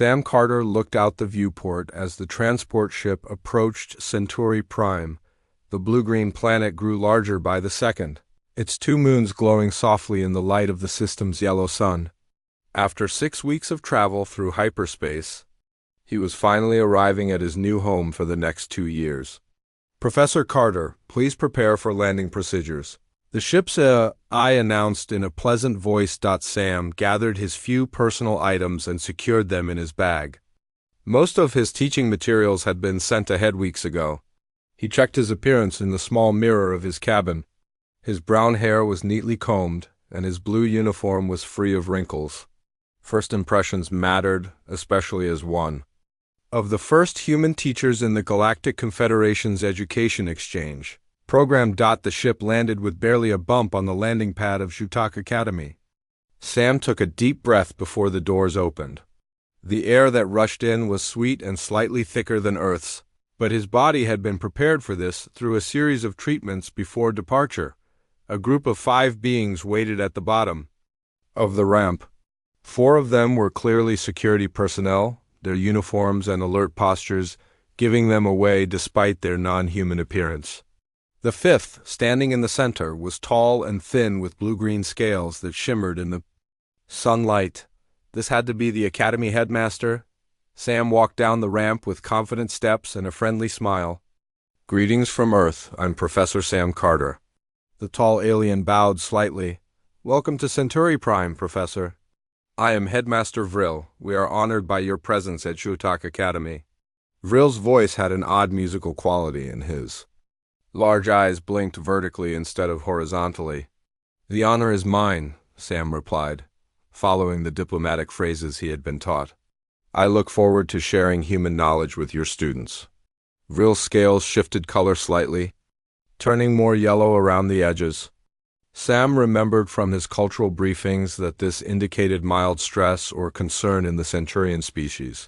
Sam Carter looked out the viewport as the transport ship approached SciFiPrime. The blue-green planet grew larger by the second, its two moons glowing softly in the light of the system's yellow sun. After 6 weeks of travel through hyperspace, he was finally arriving at his new home for the next 2 years. "Professor Carter, please prepare for landing procedures," the ship's eye announced in a pleasant voice. Sam gathered his few personal items and secured them in his bag. Most of his teaching materials had been sent ahead weeks ago. He checked his appearance in the small mirror of his cabin. His brown hair was neatly combed, and his blue uniform was free of wrinkles. First impressions mattered, especially as one of the first human teachers in the Galactic Confederation's education exchange program. The ship landed with barely a bump on the landing pad of Shutak Academy. Sam took a deep breath before the doors opened. The air that rushed in was sweet and slightly thicker than Earth's, but his body had been prepared for this through a series of treatments before departure. A group of 5 beings waited at the bottom of the ramp. 4 of them were clearly security personnel, their uniforms and alert postures giving them away despite their non-human appearance. The 5th, standing in the center, was tall and thin with blue-green scales that shimmered in the sunlight. This had to be the Academy headmaster. Sam walked down the ramp with confident steps and a friendly smile. "Greetings from Earth, I'm Professor Sam Carter." The tall alien bowed slightly. "Welcome to SciFiPrime, Professor. I am Headmaster Vril. We are honored by your presence at Shutak Academy." Vril's voice had an odd musical quality in his large eyes blinked vertically instead of horizontally. "The honor is mine," Sam replied, following the diplomatic phrases he had been taught. "I look forward to sharing human knowledge with your students." Vril's scales shifted color slightly, turning more yellow around the edges. Sam remembered from his cultural briefings that this indicated mild stress or concern in the Centurion species.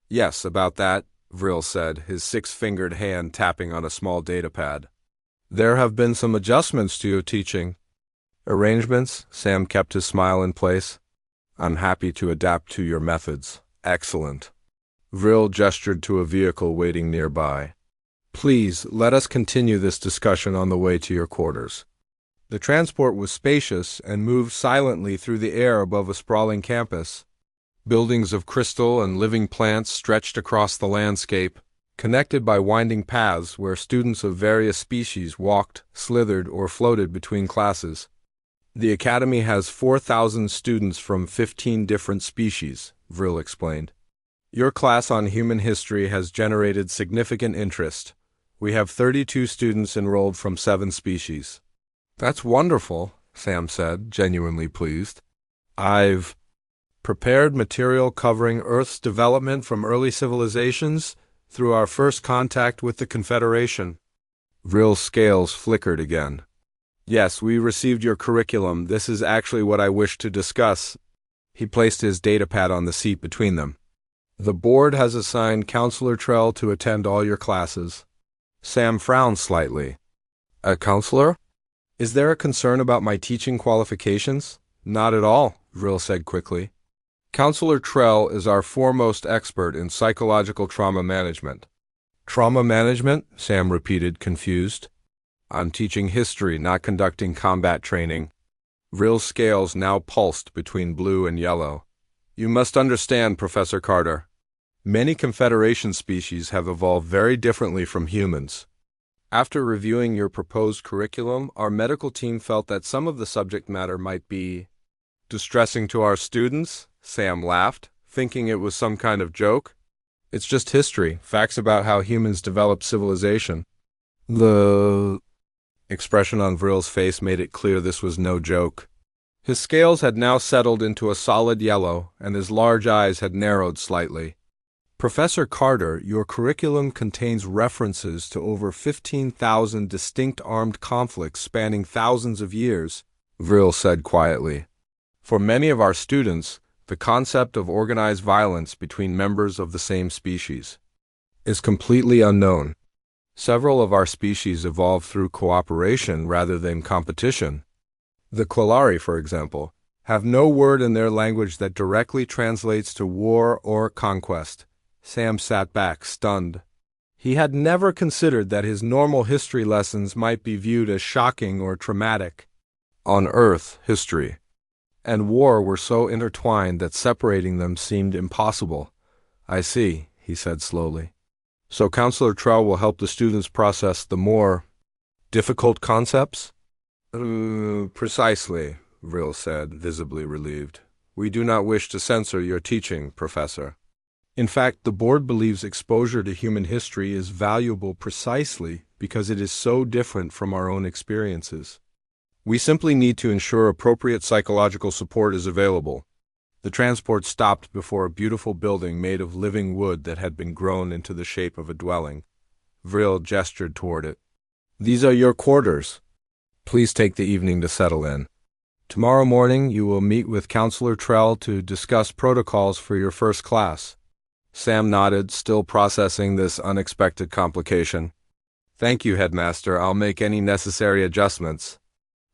"Yes, about that," Vril said, his 6-fingered hand tapping on a small datapad. "There have been some adjustments to your teaching arrangements." Sam kept his smile in place. "I'm happy to adapt to your methods." "Excellent." Vril gestured to a vehicle waiting nearby. "Please, let us continue this discussion on the way to your quarters." The transport was spacious and moved silently through the air above a sprawling campus. Buildings of crystal and living plants stretched across the landscape, connected by winding paths where students of various species walked, slithered, or floated between classes. "The Academy has 4,000 students from 15 different species," Vril explained. "Your class on human history has generated significant interest. We have 32 students enrolled from 7 species." "That's wonderful," Sam said, genuinely pleased. "I've prepared material covering Earth's development from early civilizations through our first contact with the Confederation." Vril's scales flickered again. "Yes, we received your curriculum. This is actually what I wish to discuss." He placed his datapad on the seat between them. "The board has assigned Counselor Trell to attend all your classes." Sam frowned slightly. "A counselor? Is there a concern about my teaching qualifications?" "Not at all," Vril said quickly. "Counselor Trell is our foremost expert in psychological trauma management." "Trauma management?" Sam repeated, confused. "I'm teaching history, not conducting combat training." Vril's scales now pulsed between blue and yellow. "You must understand, Professor Carter. Many Confederation species have evolved very differently from humans. After reviewing your proposed curriculum, our medical team felt that some of the subject matter might be distressing to our students." Sam laughed, thinking it was some kind of joke. "It's just history, facts about how humans developed civilization." The expression on Vril's face made it clear this was no joke. His scales had now settled into a solid yellow, and his large eyes had narrowed slightly. "Professor Carter, your curriculum contains references to over 15,000 distinct armed conflicts spanning thousands of years," Vril said quietly. "For many of our students, the concept of organized violence between members of the same species is completely unknown. Several of our species evolved through cooperation rather than competition. The Quillari, for example, have no word in their language that directly translates to war or conquest. Sam sat back, stunned. He had never considered that his normal history lessons might be viewed as shocking or traumatic. On Earth, history and war were so intertwined that separating them seemed impossible. I see, he said slowly. So Counselor Trell will help the students process the more difficult concepts? Precisely, Vril said, visibly relieved. We do not wish to censor your teaching, Professor. In fact, the board believes exposure to human history is valuable precisely because it is so different from our own experiences. We simply need to ensure appropriate psychological support is available. The transport stopped before a beautiful building made of living wood that had been grown into the shape of a dwelling. Vril gestured toward it. These are your quarters. Please take the evening to settle in. Tomorrow morning you will meet with Counselor Trell to discuss protocols for your first class. Sam nodded, still processing this unexpected complication. Thank you, Headmaster. I'll make any necessary adjustments.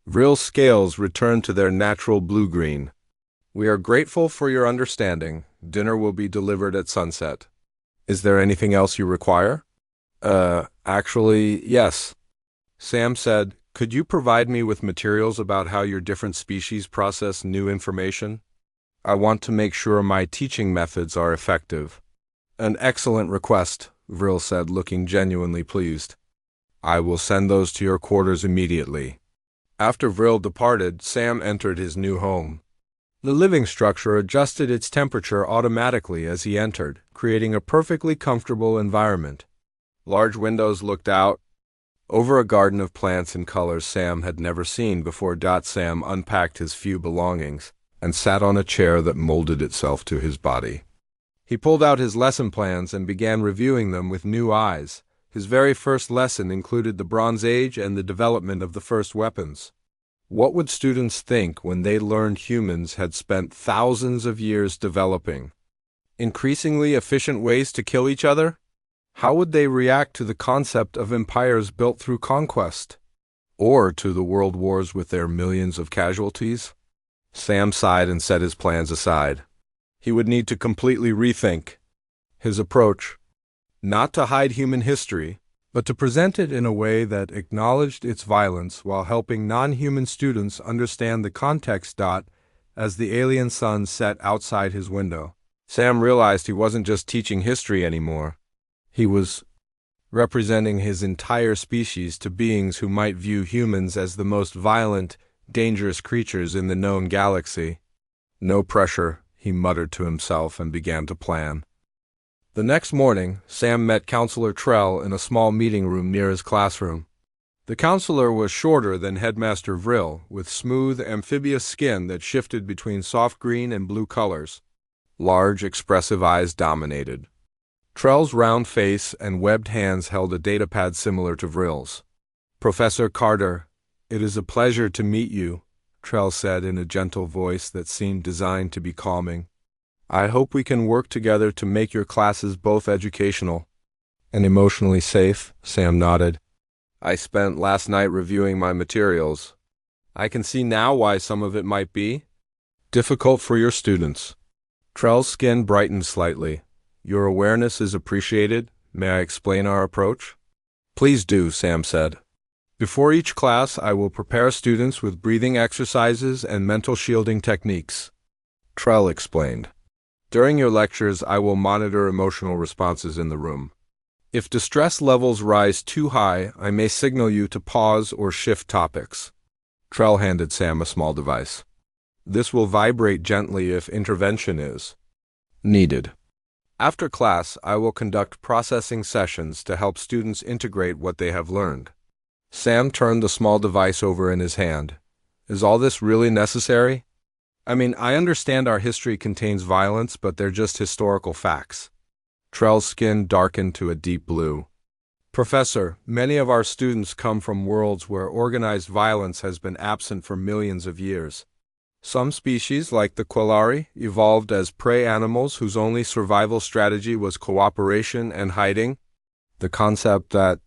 Vril's scales returned to their natural blue-green. We are grateful for your understanding. Dinner will be delivered at sunset. Is there anything else you require? Actually, yes. Sam said, could you provide me with materials about how your different species process new information? I want to make sure my teaching methods are effective. An excellent request, Vril said, looking genuinely pleased. I will send those to your quarters immediately. After Vril departed, Sam entered his new home. The living structure adjusted its temperature automatically as he entered, creating a perfectly comfortable environment. Large windows looked out over a garden of plants and colors Sam had never seen before. Sam unpacked his few belongings and sat on a chair that molded itself to his body. He pulled out his lesson plans and began reviewing them with new eyes. His very first lesson included the Bronze Age and the development of the first weapons. What would students think when they learned humans had spent thousands of years developing increasingly efficient ways to kill each other? How would they react to the concept of empires built through conquest? Or to the world wars with their millions of casualties? Sam sighed and set his plans aside. He would need to completely rethink his approach, not to hide human history, but to present it in a way that acknowledged its violence while helping non-human students understand the context. As the alien sun set outside his window, Sam realized he wasn't just teaching history anymore. He was representing his entire species to beings who might view humans as the most violent, dangerous creatures in the known galaxy. No pressure, he muttered to himself and began to plan. The next morning, Sam met Counselor Trell in a small meeting room near his classroom. The counselor was shorter than Headmaster Vril, with smooth, amphibious skin that shifted between soft green and blue colors. Large, expressive eyes dominated. Trell's round face and webbed hands held a datapad similar to Vril's. Professor Carter, it is a pleasure to meet you, Trell said in a gentle voice that seemed designed to be calming. I hope we can work together to make your classes both educational and emotionally safe. Sam nodded. I spent last night reviewing my materials. I can see now why some of it might be difficult for your students. Trell's skin brightened slightly. Your awareness is appreciated. May I explain our approach? Please do, Sam said. Before each class, I will prepare students with breathing exercises and mental shielding techniques. Trell explained. During your lectures, I will monitor emotional responses in the room. If distress levels rise too high, I may signal you to pause or shift topics. Trell handed Sam a small device. This will vibrate gently if intervention is needed. After class, I will conduct processing sessions to help students integrate what they have learned. Sam turned the small device over in his hand. Is all this really necessary? I mean, I understand our history contains violence, but they're just historical facts. Trell's skin darkened to a deep blue. Professor, many of our students come from worlds where organized violence has been absent for millions of years. Some species, like the Quillari, evolved as prey animals whose only survival strategy was cooperation and hiding. The concept that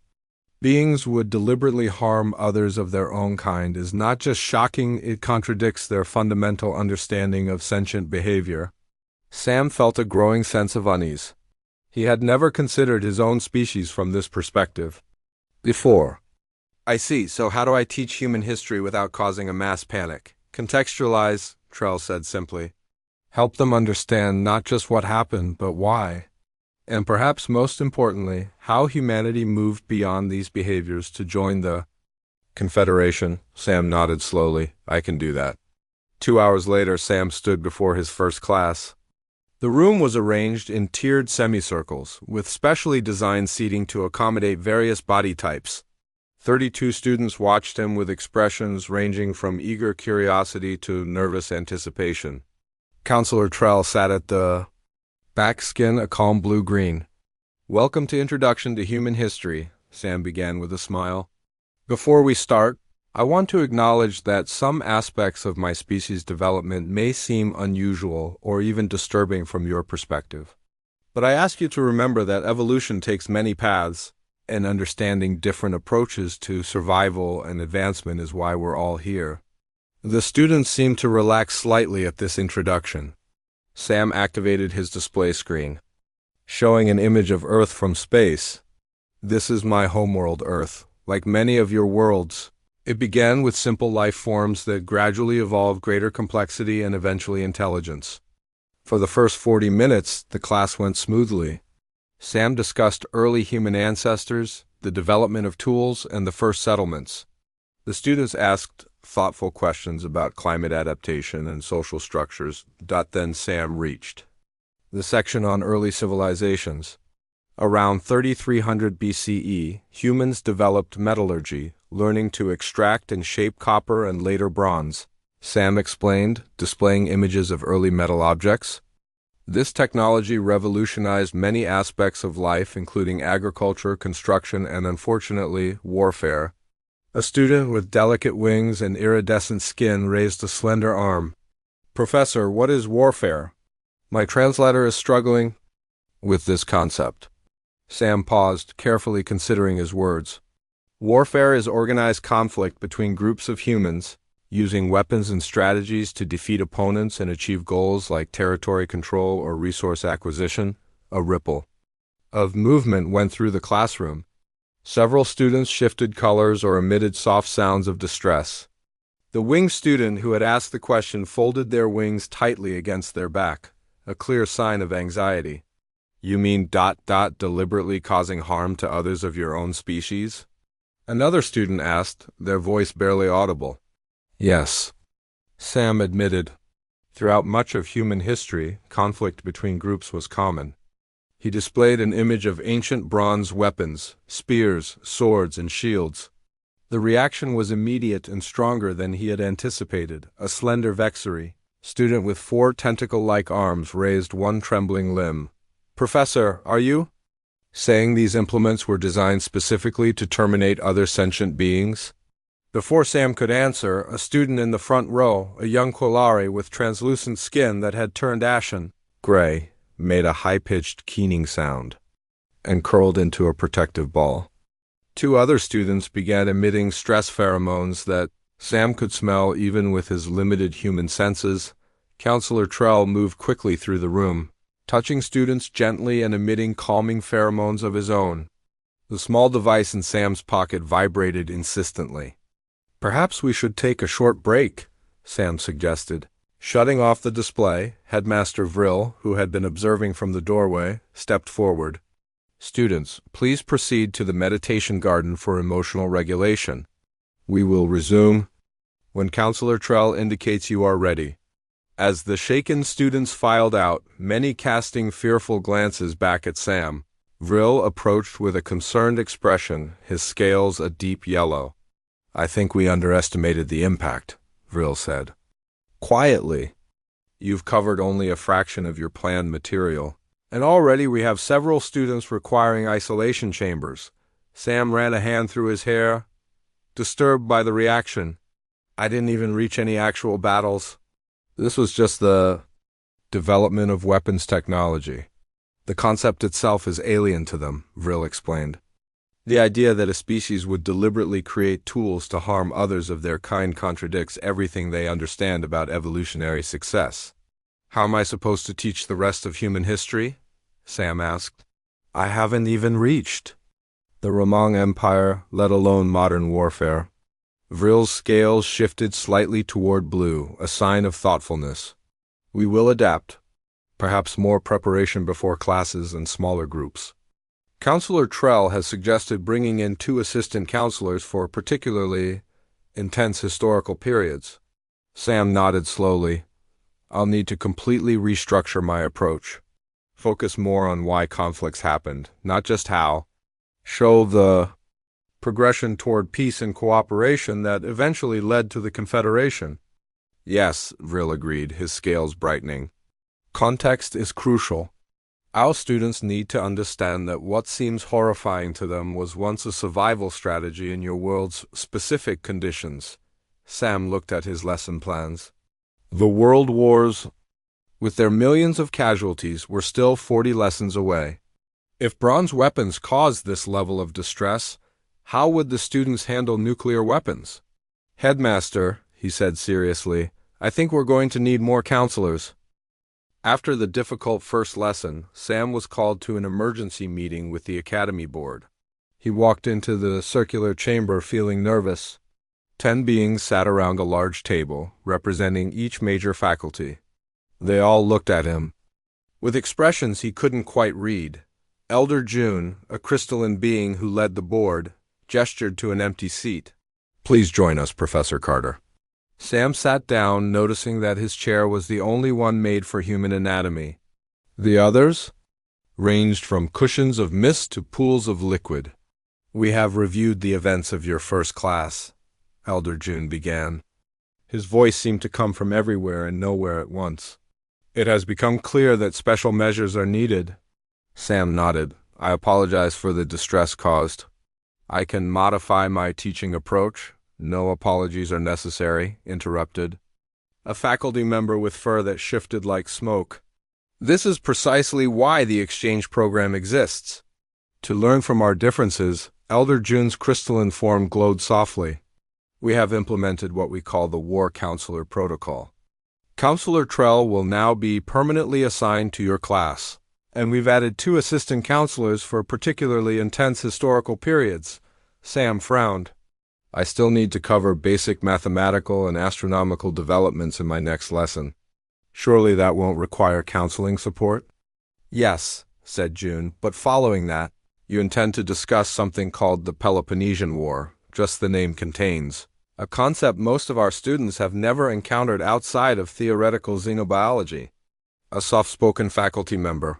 beings would deliberately harm others of their own kind is not just shocking, it contradicts their fundamental understanding of sentient behavior. Sam felt a growing sense of unease. He had never considered his own species from this perspective before. I see, so how do I teach human history without causing a mass panic? Contextualize, Trell said simply. Help them understand not just what happened, but why. And perhaps most importantly, how humanity moved beyond these behaviors to join the Confederation. Sam nodded slowly. I can do that. 2 hours later, Sam stood before his first class. The room was arranged in tiered semicircles, with specially designed seating to accommodate various body types. 32 students watched him with expressions ranging from eager curiosity to nervous anticipation. Counselor Trell sat at the back, skin a calm blue-green. Welcome to Introduction to Human History, Sam began with a smile. Before we start, I want to acknowledge that some aspects of my species' development may seem unusual or even disturbing from your perspective. But I ask you to remember that evolution takes many paths, and understanding different approaches to survival and advancement is why we're all here. The students seemed to relax slightly at this introduction. Sam activated his display screen, showing an image of Earth from space. This is my homeworld, Earth. Like many of your worlds, it began with simple life forms that gradually evolved greater complexity and eventually intelligence. For the first 40 minutes, the class went smoothly. Sam discussed early human ancestors, the development of tools, and the first settlements. The students asked thoughtful questions about climate adaptation and social structures. Then Sam reached the section on early civilizations. Around 3300 BCE, humans developed metallurgy, learning to extract and shape copper and later bronze. Sam explained, displaying images of early metal objects. This technology revolutionized many aspects of life, including agriculture, construction, and unfortunately, warfare. A student with delicate wings and iridescent skin raised a slender arm. Professor, what is warfare? My translator is struggling with this concept. Sam paused, carefully considering his words. Warfare is organized conflict between groups of humans, using weapons and strategies to defeat opponents and achieve goals like territory control or resource acquisition. A ripple of movement went through the classroom. Several students shifted colors or emitted soft sounds of distress. The winged student who had asked the question folded their wings tightly against their back, a clear sign of anxiety. You mean ... deliberately causing harm to others of your own species? Another student asked, their voice barely audible. Yes, Sam admitted. Throughout much of human history, conflict between groups was common. He displayed an image of ancient bronze weapons, spears, swords, and shields. The reaction was immediate and stronger than he had anticipated. A slender vexary, student with 4 tentacle-like arms, raised one trembling limb. Professor, are you saying these implements were designed specifically to terminate other sentient beings? Before Sam could answer, a student in the front row, a young Quillari with translucent skin that had turned ashen gray, made a high-pitched keening sound and curled into a protective ball. 2 other students began emitting stress pheromones that Sam could smell even with his limited human senses. Counselor Trell moved quickly through the room, touching students gently and emitting calming pheromones of his own. The small device in Sam's pocket vibrated insistently. Perhaps we should take a short break, Sam suggested. Shutting off the display, Headmaster Vril, who had been observing from the doorway, stepped forward. Students, please proceed to the meditation garden for emotional regulation. We will resume when Counselor Trell indicates you are ready. As the shaken students filed out, many casting fearful glances back at Sam, Vril approached with a concerned expression, his scales a deep yellow. I think we underestimated the impact, Vril said. Quietly. You've covered only a fraction of your planned material, and already we have several students requiring isolation chambers. Sam ran a hand through his hair, disturbed by the reaction. I didn't even reach any actual battles. This was just the development of weapons technology. The concept itself is alien to them, Vril explained. The idea that a species would deliberately create tools to harm others of their kind contradicts everything they understand about evolutionary success. How am I supposed to teach the rest of human history? Sam asked. I haven't even reached the Romang Empire, let alone modern warfare. Vril's scales shifted slightly toward blue, a sign of thoughtfulness. We will adapt. Perhaps more preparation before classes and smaller groups. Counselor Trell has suggested bringing in 2 assistant counselors for particularly intense historical periods. Sam nodded slowly. I'll need to completely restructure my approach. Focus more on why conflicts happened, not just how. Show the progression toward peace and cooperation that eventually led to the Confederation. Yes, Vril agreed, his scales brightening. Context is crucial. Our students need to understand that what seems horrifying to them was once a survival strategy in your world's specific conditions. Sam looked at his lesson plans. The world wars, with their millions of casualties, were still 40 lessons away. If bronze weapons caused this level of distress, how would the students handle nuclear weapons? Headmaster, he said seriously, I think we're going to need more counselors. After the difficult first lesson, Sam was called to an emergency meeting with the Academy Board. He walked into the circular chamber feeling nervous. 10 beings sat around a large table, representing each major faculty. They all looked at him, with expressions he couldn't quite read. Elder June, a crystalline being who led the board, gestured to an empty seat. Please join us, Professor Carter. Sam sat down, noticing that his chair was the only one made for human anatomy. The others ranged from cushions of mist to pools of liquid. We have reviewed the events of your first class, Elder June began. His voice seemed to come from everywhere and nowhere at once. It has become clear that special measures are needed. Sam nodded. I apologize for the distress caused. I can modify my teaching approach. No apologies are necessary, interrupted a faculty member with fur that shifted like smoke. This is precisely why the exchange program exists. To learn from our differences, Elder June's crystalline form glowed softly. We have implemented what we call the War Counselor Protocol. Counselor Trell will now be permanently assigned to your class, and we've added 2 assistant counselors for particularly intense historical periods. Sam frowned. I still need to cover basic mathematical and astronomical developments in my next lesson. Surely that won't require counseling support? Yes, said June, but following that, you intend to discuss something called the Peloponnesian War, just the name contains. A concept most of our students have never encountered outside of theoretical xenobiology. A soft-spoken faculty member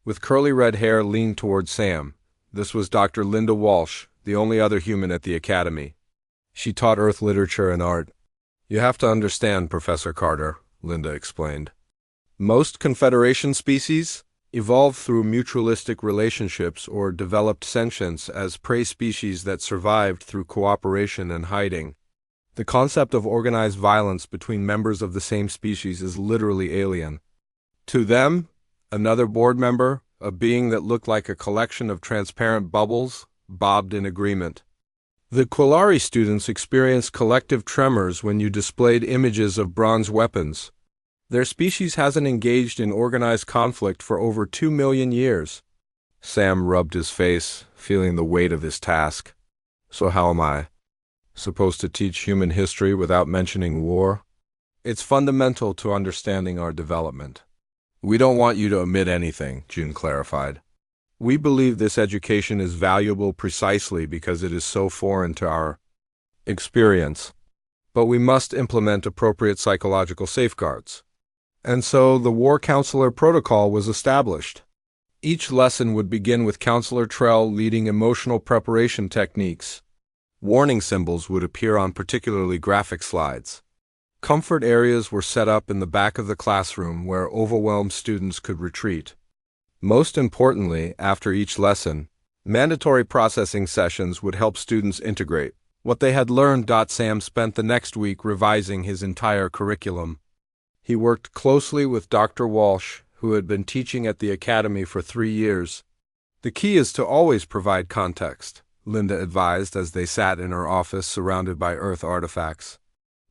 with curly red hair leaned toward Sam. This was Dr. Linda Walsh, the only other human at the academy. She taught Earth literature and art. You have to understand, Professor Carter, Linda explained. Most Confederation species evolved through mutualistic relationships or developed sentience as prey species that survived through cooperation and hiding. The concept of organized violence between members of the same species is literally alien. To them, another board member, a being that looked like a collection of transparent bubbles, bobbed in agreement. The Quillari students experienced collective tremors when you displayed images of bronze weapons. Their species hasn't engaged in organized conflict for over 2 million years. Sam rubbed his face, feeling the weight of his task. So how am I supposed to teach human history without mentioning war? It's fundamental to understanding our development. We don't want you to omit anything, June clarified. We believe this education is valuable precisely because it is so foreign to our experience. But we must implement appropriate psychological safeguards. And so the War Counselor Protocol was established. Each lesson would begin with Counselor Trell leading emotional preparation techniques. Warning symbols would appear on particularly graphic slides. Comfort areas were set up in the back of the classroom where overwhelmed students could retreat. Most importantly, after each lesson, mandatory processing sessions would help students integrate what they had learned. Sam spent the next week revising his entire curriculum. He worked closely with Dr. Walsh, who had been teaching at the academy for 3 years. The key is to always provide context. Linda advised as they sat in her office surrounded by Earth artifacts.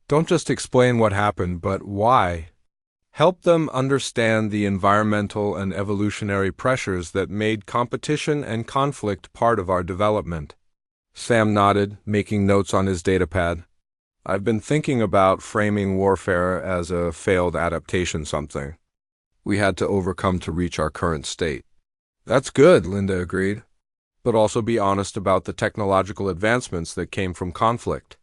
Don't just explain what happened, but why. Help them understand the environmental and evolutionary pressures that made competition and conflict part of our development. Sam nodded, making notes on his datapad. I've been thinking about framing warfare as a failed adaptation something we had to overcome to reach our current state. That's good, Linda agreed. But also be honest about the technological advancements that came from conflict.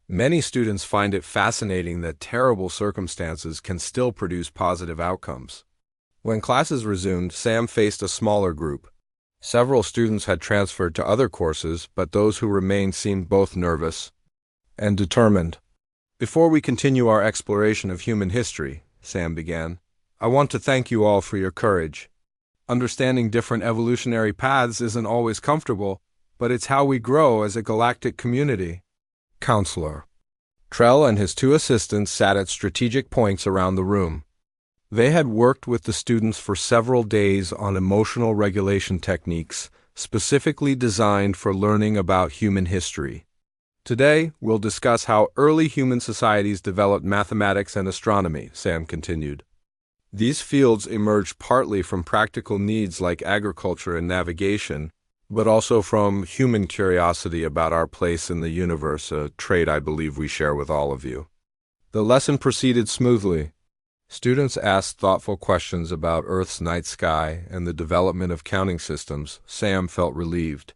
Many students find it fascinating that terrible circumstances can still produce positive outcomes. When classes resumed, Sam faced a smaller group. Several students had transferred to other courses, but those who remained seemed both nervous and determined. Before we continue our exploration of human history, Sam began, I want to thank you all for your courage. Understanding different evolutionary paths isn't always comfortable, but it's how we grow as a galactic community. Counselor. Trell and his two assistants sat at strategic points around the room. They had worked with the students for several days on emotional regulation techniques specifically designed for learning about human history. Today, we'll discuss how early human societies developed mathematics and astronomy, Sam continued. These fields emerged partly from practical needs like agriculture and navigation, but also from human curiosity about our place in the universe, a trait I believe we share with all of you. The lesson proceeded smoothly. Students asked thoughtful questions about Earth's night sky and the development of counting systems. Sam felt relieved.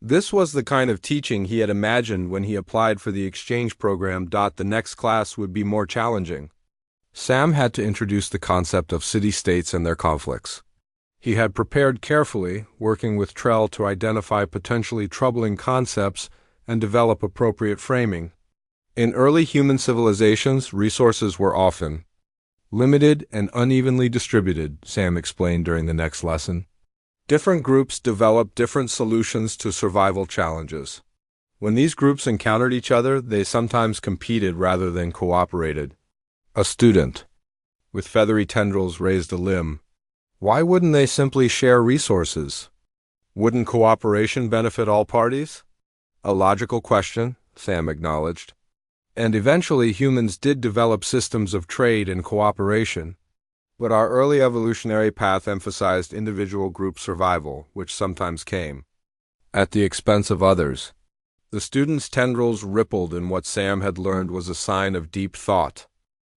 This was the kind of teaching he had imagined when he applied for the exchange program. The next class would be more challenging. Sam had to introduce the concept of city-states and their conflicts. He had prepared carefully, working with Trell to identify potentially troubling concepts and develop appropriate framing. In early human civilizations, resources were often limited and unevenly distributed, Sam explained during the next lesson. Different groups developed different solutions to survival challenges. When these groups encountered each other, they sometimes competed rather than cooperated. A student with feathery tendrils raised a limb. Why wouldn't they simply share resources? Wouldn't cooperation benefit all parties? A logical question, Sam acknowledged. And eventually humans did develop systems of trade and cooperation. But our early evolutionary path emphasized individual group survival, which sometimes came at the expense of others. The student's tendrils rippled in what Sam had learned was a sign of deep thought.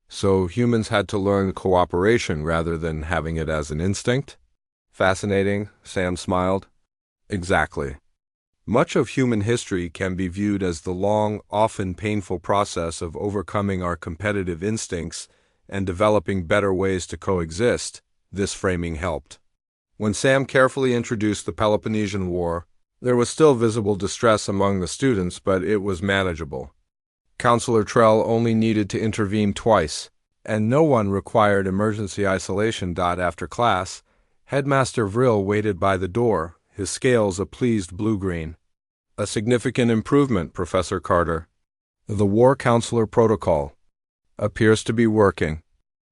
So humans had to learn cooperation rather than having it as an instinct? Fascinating, Sam smiled. Exactly. Much of human history can be viewed as the long, often painful process of overcoming our competitive instincts and developing better ways to coexist. This framing helped. When Sam carefully introduced the Peloponnesian War, there was still visible distress among the students, but it was manageable. Counselor Trell only needed to intervene twice, and no one required emergency isolation. After class, Headmaster Vril waited by the door, his scales a pleased blue-green. A significant improvement, Professor Carter. The War Counselor Protocol appears to be working.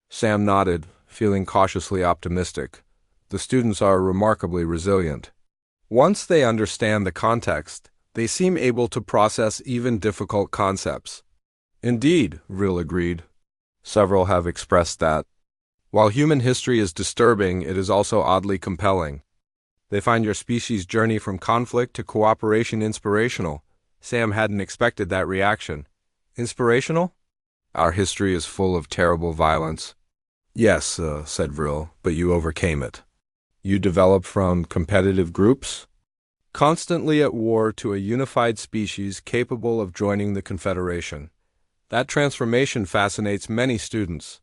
Sam nodded, feeling cautiously optimistic. The students are remarkably resilient. Once they understand the context, they seem able to process even difficult concepts. Indeed, Vril agreed. Several have expressed that. While human history is disturbing, it is also oddly compelling. They find your species' journey from conflict to cooperation inspirational. Sam hadn't expected that reaction. Inspirational? Our history is full of terrible violence. Yes, said Vril, but you overcame it. You developed from competitive groups? Constantly at war to a unified species capable of joining the Confederation. That transformation fascinates many students.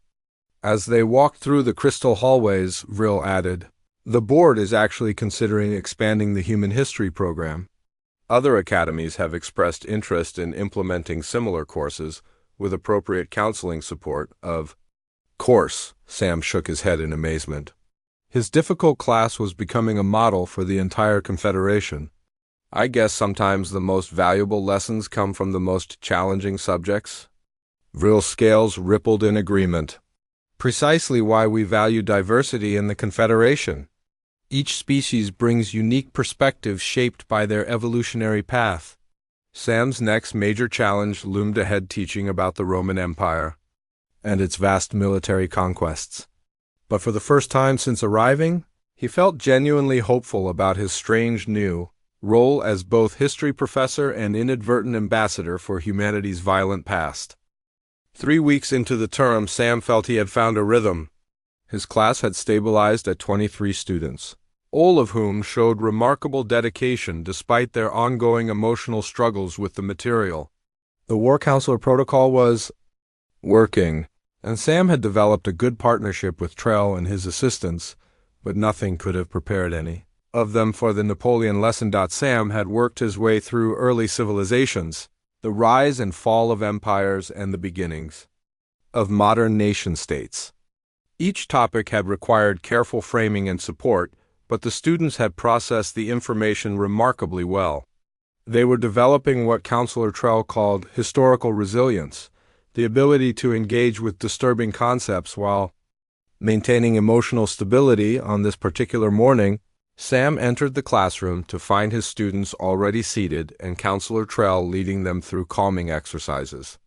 As they walked through the crystal hallways, Vril added, the board is actually considering expanding the human history program. Other academies have expressed interest in implementing similar courses with appropriate counseling support. Of course, Sam shook his head in amazement. His difficult class was becoming a model for the entire Confederation. I guess sometimes the most valuable lessons come from the most challenging subjects. Vril's scales rippled in agreement. Precisely why we value diversity in the Confederation. Each species brings unique perspectives shaped by their evolutionary path. Sam's next major challenge loomed ahead, teaching about the Roman Empire and its vast military conquests. But for the first time since arriving, he felt genuinely hopeful about his strange new role as both history professor and inadvertent ambassador for humanity's violent past. 3 weeks into the term, Sam felt he had found a rhythm. His class had stabilized at 23 students, all of whom showed remarkable dedication despite their ongoing emotional struggles with the material. The War Counselor protocol was working, and Sam had developed a good partnership with Trell and his assistants, but nothing could have prepared any of them for the Napoleon lesson. Sam had worked his way through early civilizations, the rise and fall of empires, and the beginnings of modern nation-states. Each topic had required careful framing and support, but the students had processed the information remarkably well. They were developing what Counselor Trell called historical resilience, the ability to engage with disturbing concepts while maintaining emotional stability. On this particular morning, Sam entered the classroom to find his students already seated and Counselor Trell leading them through calming exercises.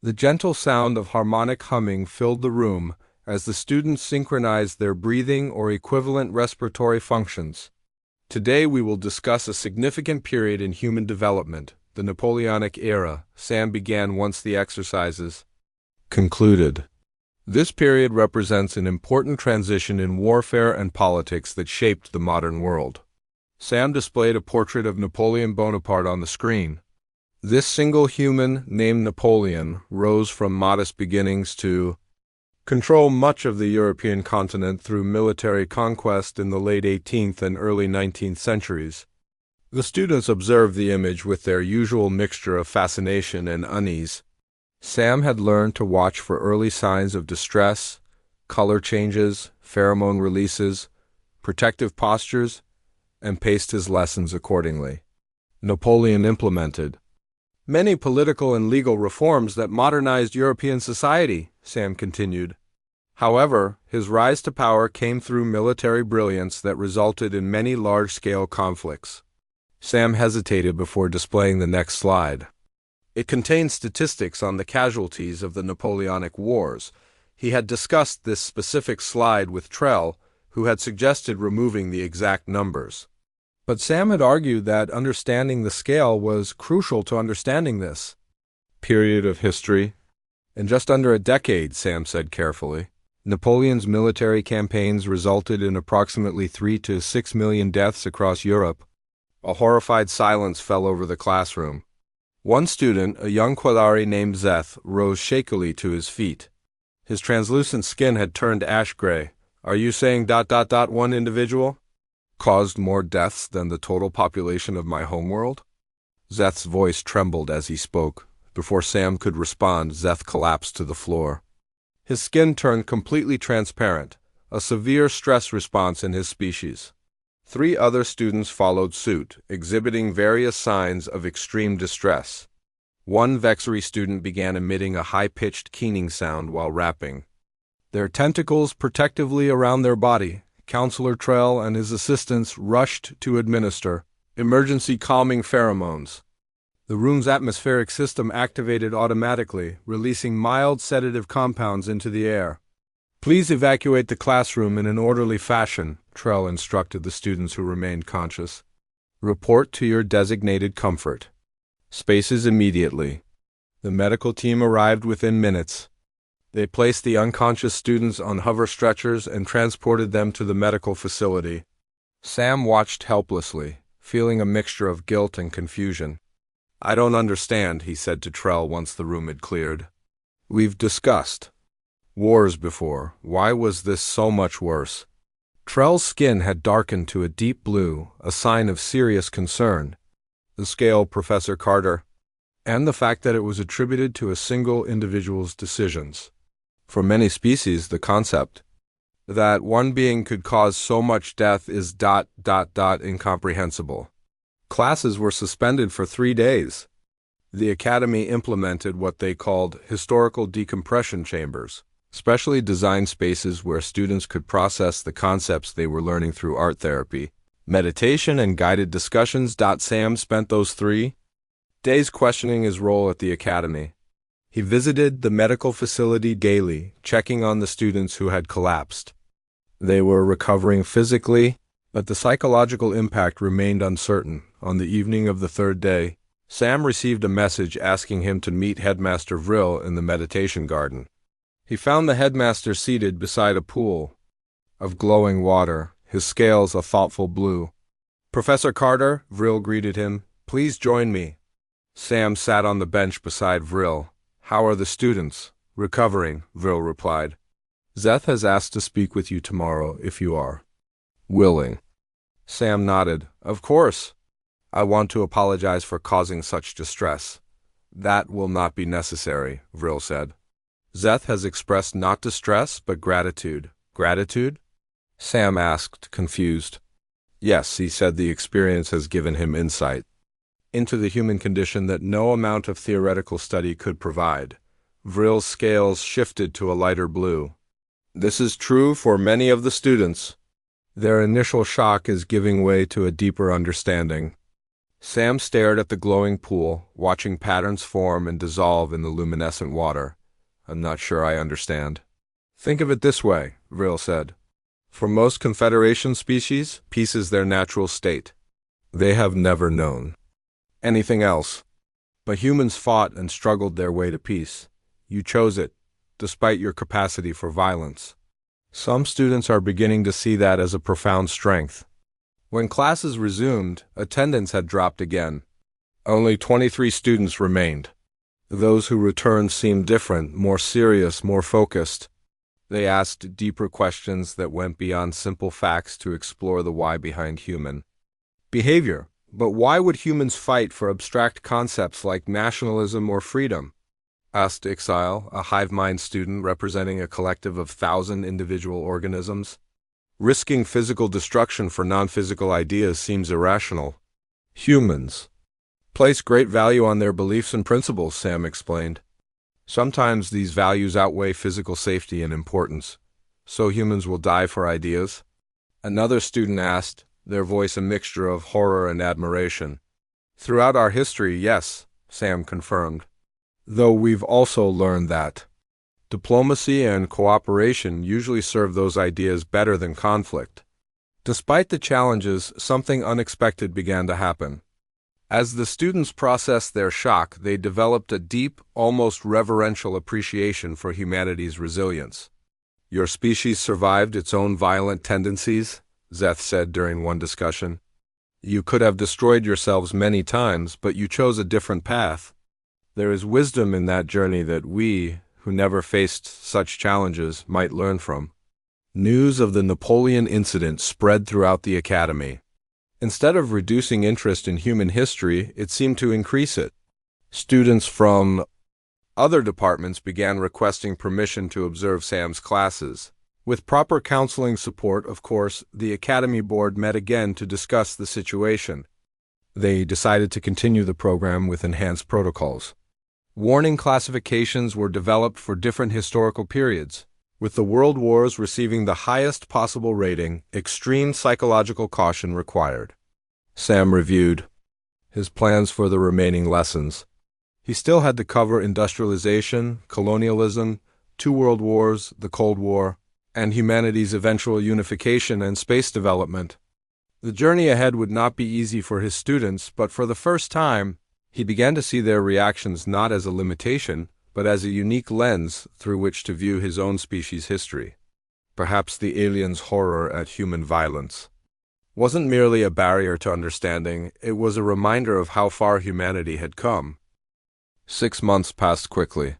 The gentle sound of harmonic humming filled the room as the students synchronized their breathing or equivalent respiratory functions. Today we will discuss a significant period in human development, the Napoleonic era, Sam began once the exercises concluded. This period represents an important transition in warfare and politics that shaped the modern world. Sam displayed a portrait of Napoleon Bonaparte on the screen. This single human, named Napoleon, rose from modest beginnings to control much of the European continent through military conquest in the late 18th and early 19th centuries. The students observed the image with their usual mixture of fascination and unease. Sam had learned to watch for early signs of distress, color changes, pheromone releases, protective postures, and paced his lessons accordingly. Napoleon implemented many political and legal reforms that modernized European society, Sam continued. However, his rise to power came through military brilliance that resulted in many large-scale conflicts. Sam hesitated before displaying the next slide. It contained statistics on the casualties of the Napoleonic Wars. He had discussed this specific slide with Trell, who had suggested removing the exact numbers. But Sam had argued that understanding the scale was crucial to understanding this period of history. In just under a decade, Sam said carefully, Napoleon's military campaigns resulted in approximately 3 to 6 million deaths across Europe. A horrified silence fell over the classroom. One student, a young Quillari named Zeth, rose shakily to his feet. His translucent skin had turned ash-gray. "Are you saying ... one individual caused more deaths than the total population of my homeworld?" Zeth's voice trembled as he spoke. Before Sam could respond, Zeth collapsed to the floor. His skin turned completely transparent, a severe stress response in his species. 3 other students followed suit, exhibiting various signs of extreme distress. One Vexery student began emitting a high-pitched keening sound while rapping. Their tentacles protectively around their body, Counselor Trell and his assistants rushed to administer emergency calming pheromones. The room's atmospheric system activated automatically, releasing mild sedative compounds into the air. "Please evacuate the classroom in an orderly fashion," Trell instructed the students who remained conscious. "Report to your designated comfort spaces immediately." The medical team arrived within minutes. They placed the unconscious students on hover stretchers and transported them to the medical facility. Sam watched helplessly, feeling a mixture of guilt and confusion. "I don't understand," he said to Trell once the room had cleared. "We've discussed wars before. Why was this so much worse?" Trell's skin had darkened to a deep blue, a sign of serious concern. The scale, Professor Carter, and the fact that it was attributed to a single individual's decisions. For many species, the concept that one being could cause so much death is ... incomprehensible. Classes were suspended for 3 days. The Academy implemented what they called historical decompression chambers, specially designed spaces where students could process the concepts they were learning through art therapy, meditation, and guided discussions. Sam spent those 3 days questioning his role at the academy. He visited the medical facility daily, checking on the students who had collapsed. They were recovering physically, but the psychological impact remained uncertain. On the evening of the 3rd day, Sam received a message asking him to meet Headmaster Vril in the meditation garden. He found the headmaster seated beside a pool of glowing water, his scales a thoughtful blue. "Professor Carter," Vril greeted him, "please join me." Sam sat on the bench beside Vril. "How are the students?" "Recovering," Vril replied. "Zeth has asked to speak with you tomorrow if you are willing." Sam nodded. "Of course. I want to apologize for causing such distress." "That will not be necessary," Vril said. "Zeth has expressed not distress, but gratitude." "Gratitude?" Sam asked, confused. "Yes," he said, "the experience has given him insight into the human condition that no amount of theoretical study could provide." Vril's scales shifted to a lighter blue. "This is true for many of the students. Their initial shock is giving way to a deeper understanding." Sam stared at the glowing pool, watching patterns form and dissolve in the luminescent water. "I'm not sure I understand." "Think of it this way," Vril said. "For most Confederation species, peace is their natural state. They have never known anything else. But humans fought and struggled their way to peace. You chose it, despite your capacity for violence. Some students are beginning to see that as a profound strength." When classes resumed, attendance had dropped again. Only 23 students remained. Those who returned seemed different, more serious, more focused. They asked deeper questions that went beyond simple facts to explore the why behind human behavior. "But why would humans fight for abstract concepts like nationalism or freedom?" asked Ixile, a hive mind student representing a collective of 1,000 individual organisms. "Risking physical destruction for non-physical ideas seems irrational." "Humans place great value on their beliefs and principles," Sam explained. "Sometimes these values outweigh physical safety and importance. So humans will die for ideas?" Another student asked, their voice a mixture of horror and admiration. "Throughout our history, yes," Sam confirmed. "Though we've also learned that diplomacy and cooperation usually serve those ideas better than conflict." Despite the challenges, something unexpected began to happen. As the students processed their shock, they developed a deep, almost reverential appreciation for humanity's resilience. "Your species survived its own violent tendencies," Zeth said during one discussion. "You could have destroyed yourselves many times, but you chose a different path. There is wisdom in that journey that we, who never faced such challenges, might learn from." News of the Napoleon incident spread throughout the academy. Instead of reducing interest in human history, it seemed to increase it. Students from other departments began requesting permission to observe Sam's classes. With proper counseling support, of course, the academy board met again to discuss the situation. They decided to continue the program with enhanced protocols. Warning classifications were developed for different historical periods. With the World Wars receiving the highest possible rating, extreme psychological caution required. Sam reviewed his plans for the remaining lessons. He still had to cover industrialization, colonialism, 2 world wars, the Cold War, and humanity's eventual unification and space development. The journey ahead would not be easy for his students, but for the first time, he began to see their reactions not as a limitation, but as a unique lens through which to view his own species' history. Perhaps the aliens' horror at human violence wasn't merely a barrier to understanding, it was a reminder of how far humanity had come. 6 months passed quickly.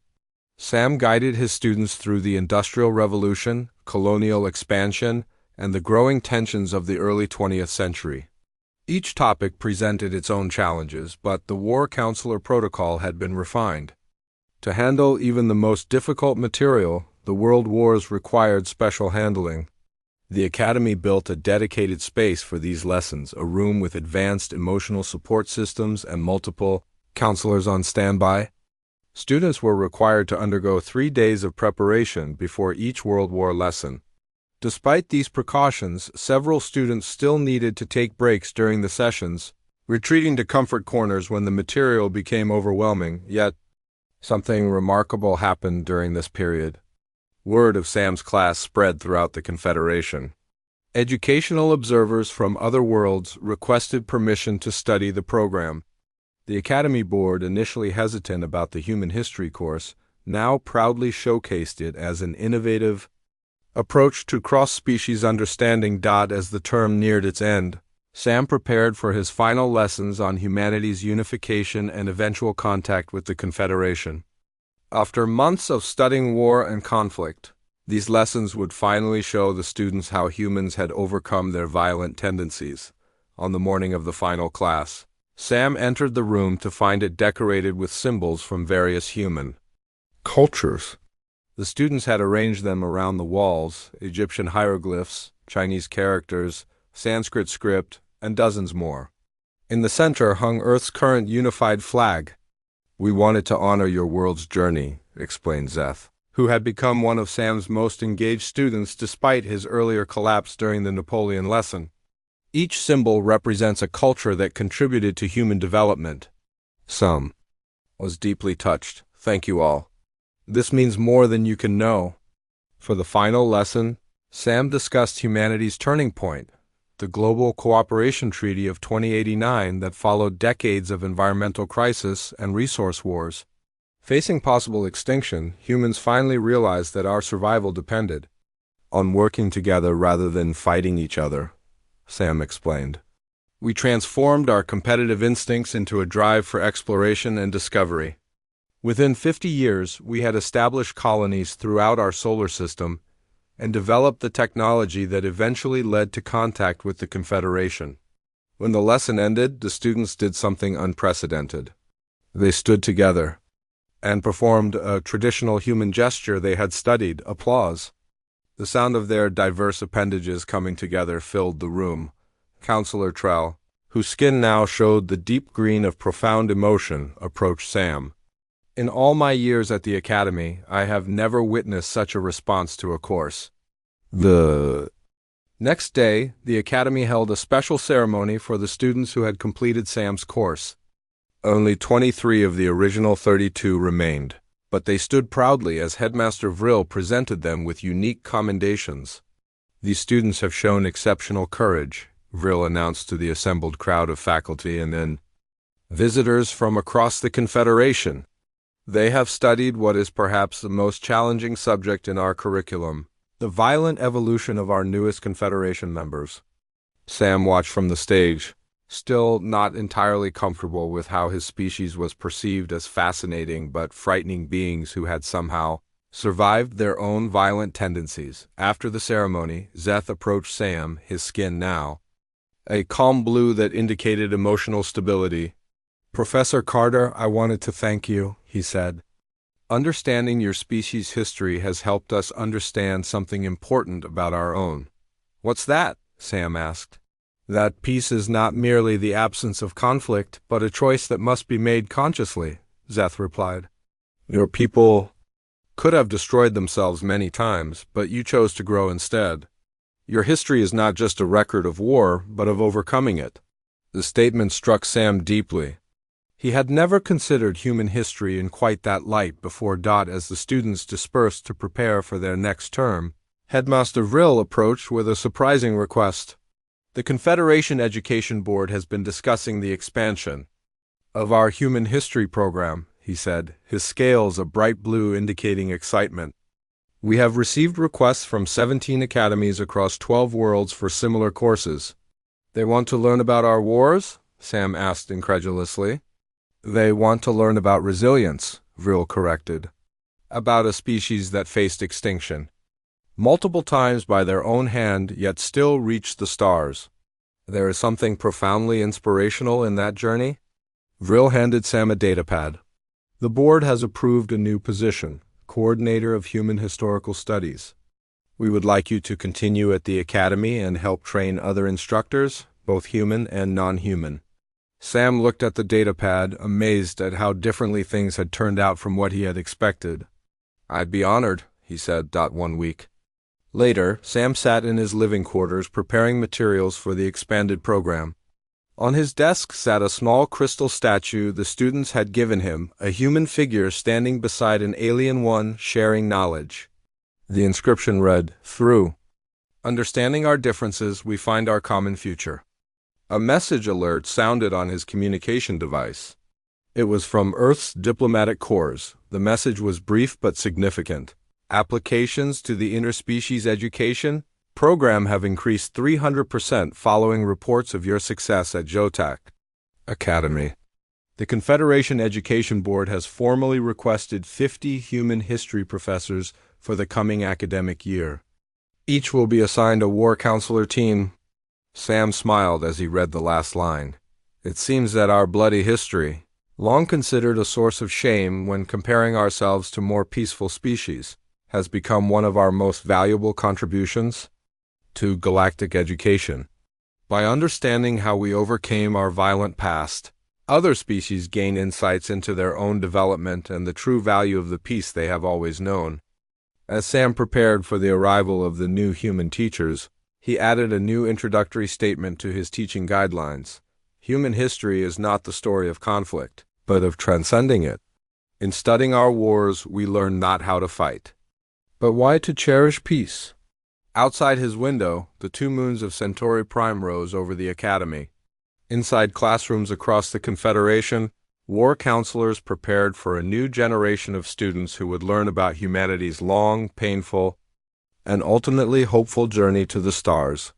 Sam guided his students through the Industrial Revolution, colonial expansion, and the growing tensions of the early 20th century. Each topic presented its own challenges, but the War Counselor protocol had been refined. To handle even the most difficult material, the World Wars required special handling. The Academy built a dedicated space for these lessons, a room with advanced emotional support systems and multiple counselors on standby. Students were required to undergo 3 days of preparation before each World War lesson. Despite these precautions, several students still needed to take breaks during the sessions, retreating to comfort corners when the material became overwhelming. Yet, something remarkable happened during this period. Word of Sam's class spread throughout the Confederation. Educational observers from other worlds requested permission to study the program. The Academy Board, initially hesitant about the human history course, now proudly showcased it as an innovative approach to cross-species understanding. As the term neared its end, Sam prepared for his final lessons on humanity's unification and eventual contact with the Confederation. After months of studying war and conflict, these lessons would finally show the students how humans had overcome their violent tendencies. On the morning of the final class, Sam entered the room to find it decorated with symbols from various human cultures. The students had arranged them around the walls: Egyptian hieroglyphs, Chinese characters, Sanskrit script, and dozens more. In the center hung Earth's current unified flag. "We wanted to honor your world's journey," explained Zeth, who had become one of Sam's most engaged students despite his earlier collapse during the Napoleon lesson. Each symbol represents a culture that contributed to human development. Sam was deeply touched. "Thank you all. This means more than you can know." For the final lesson, Sam discussed humanity's turning point, the Global Cooperation Treaty of 2089 that followed decades of environmental crisis and resource wars. Facing possible extinction, humans finally realized that our survival depended on working together rather than fighting each other, Sam explained. "We transformed our competitive instincts into a drive for exploration and discovery. Within 50 years, we had established colonies throughout our solar system and developed the technology that eventually led to contact with the Confederation." When the lesson ended, the students did something unprecedented. They stood together and performed a traditional human gesture they had studied: applause. The sound of their diverse appendages coming together filled the room. Counselor Trell, whose skin now showed the deep green of profound emotion, approached Sam. "In all my years at the Academy, I have never witnessed such a response to a course." The next day, the Academy held a special ceremony for the students who had completed Sam's course. Only 23 of the original 32 remained, but they stood proudly as Headmaster Vril presented them with unique commendations. "These students have shown exceptional courage," Vril announced to the assembled crowd of faculty and then visitors from across the Confederation. "They have studied what is perhaps the most challenging subject in our curriculum, the violent evolution of our newest Confederation members." Sam watched from the stage, still not entirely comfortable with how his species was perceived as fascinating but frightening beings who had somehow survived their own violent tendencies. After the ceremony, Zeth approached Sam, his skin now a calm blue that indicated emotional stability. "Professor Carter, I wanted to thank you," he said. "Understanding your species' history has helped us understand something important about our own." "What's that?" Sam asked. "That peace is not merely the absence of conflict, but a choice that must be made consciously," Zeth replied. "Your people could have destroyed themselves many times, but you chose to grow instead. Your history is not just a record of war, but of overcoming it." The statement struck Sam deeply. He had never considered human history in quite that light before. As the students dispersed to prepare for their next term, Headmaster Vril approached with a surprising request. "The Confederation Education Board has been discussing the expansion of our human history program," he said, his scales a bright blue indicating excitement. "We have received requests from 17 academies across 12 worlds for similar courses." "They want to learn about our wars?" Sam asked incredulously. "They want to learn about resilience," Vril corrected. "About a species that faced extinction multiple times by their own hand, yet still reached the stars. There is something profoundly inspirational in that journey." Vril handed Sam a datapad. "The board has approved a new position, Coordinator of Human Historical Studies. We would like you to continue at the Academy and help train other instructors, both human and non-human." Sam looked at the datapad, amazed at how differently things had turned out from what he had expected. "I'd be honored," he said. One week later, Sam sat in his living quarters preparing materials for the expanded program. On his desk sat a small crystal statue the students had given him, a human figure standing beside an alien one sharing knowledge. The inscription read, "Through understanding our differences, we find our common future." A message alert sounded on his communication device. It was from Earth's diplomatic corps. The message was brief but significant. "Applications to the interspecies education program have increased 300% following reports of your success at Jotak Academy. The Confederation Education Board has formally requested 50 human history professors for the coming academic year. Each will be assigned a war counselor team." Sam smiled as he read the last line. "It seems that our bloody history, long considered a source of shame when comparing ourselves to more peaceful species, has become one of our most valuable contributions to galactic education. By understanding how we overcame our violent past, other species gain insights into their own development and the true value of the peace they have always known." As Sam prepared for the arrival of the new human teachers, he added a new introductory statement to his teaching guidelines. "Human history is not the story of conflict, but of transcending it. In studying our wars, we learn not how to fight, but why to cherish peace." Outside his window, the 2 moons of Centauri Prime rose over the academy. Inside classrooms across the Confederation, war counselors prepared for a new generation of students who would learn about humanity's long, painful, and ultimately hopeful journey to the stars.